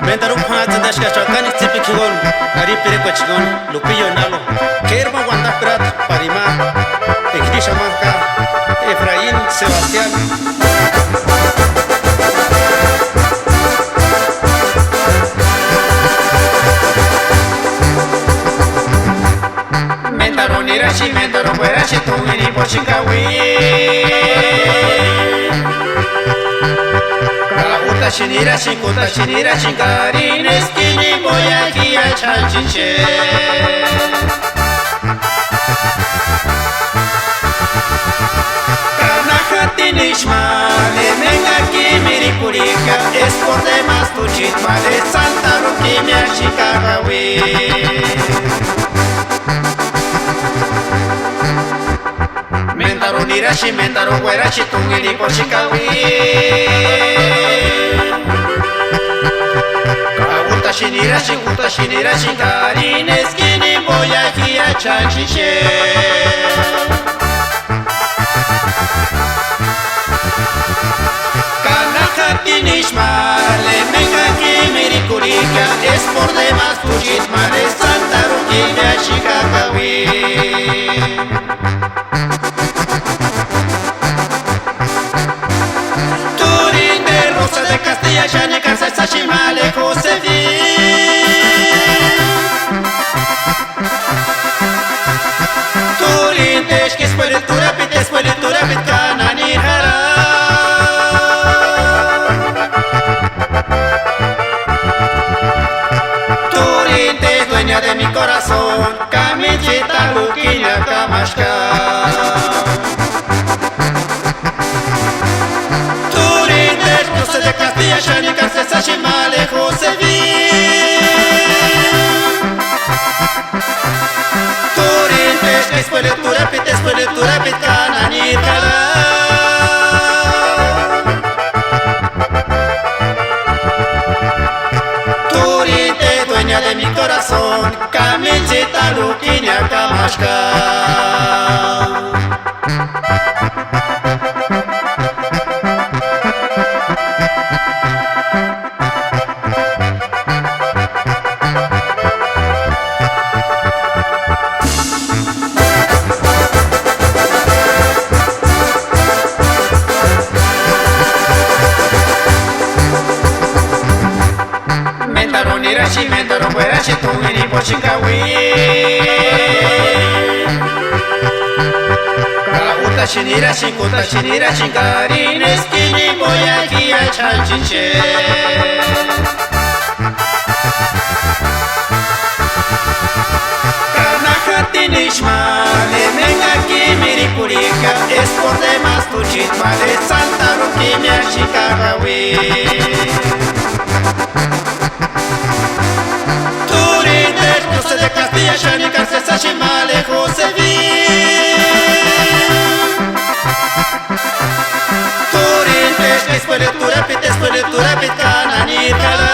Mentarum hats das kachakan tipikigon, ari pere kwachigon, lupillo nalo. Kerma wanda prat parima, ekdisha marca, Efraín Sebastián. Mentaron irashi, mentaron fuerashi, tu mini pochikawi. Shinira shikuta shinira shinkarin eskini boyaki a chanchiche Kanahati nishmale menga kimiri purika es por demás tu chitmale santa rukimia chikagawi Mentaro nirashi mentaro guerashi tungiri pochikawi Shinira shikuta shinira shinkarin eskini boyaki a chanchiche Kanahati nishmale menga kimiri kurika es por demás tu chismale santa rukimia chikagawi Turin de Rosa de Castilla shani kansa sashimale Josefi Turin teshki spalitura pit kanani hara Turin te dueña de mi corazón Kamichita luquilla kamashka de Castilla, Shani, Kansas, Shimale, Josefi Turin, Tesh, Espueletura, Pitana, Nirkala Turin, te dueña de mi corazón Kamichita, Luquiña, Kamashka Nirashi mentaro fuerashi tu mini pochikawi Kauta shinira shikuta shinira shinkarin eskini boyaki a chanchiche Kanahati nishmale menga kimiri purika es por demás tu chitmale santa rukimia chikagawi de Castilla, Shani, Kansas, Shimale, Josefi Turin, Tesh, Espueletura, Pitana, Nirkala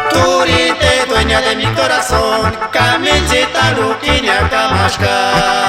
Turin, te dueña de mi corazón Kamichita, Luquiña, Kamashka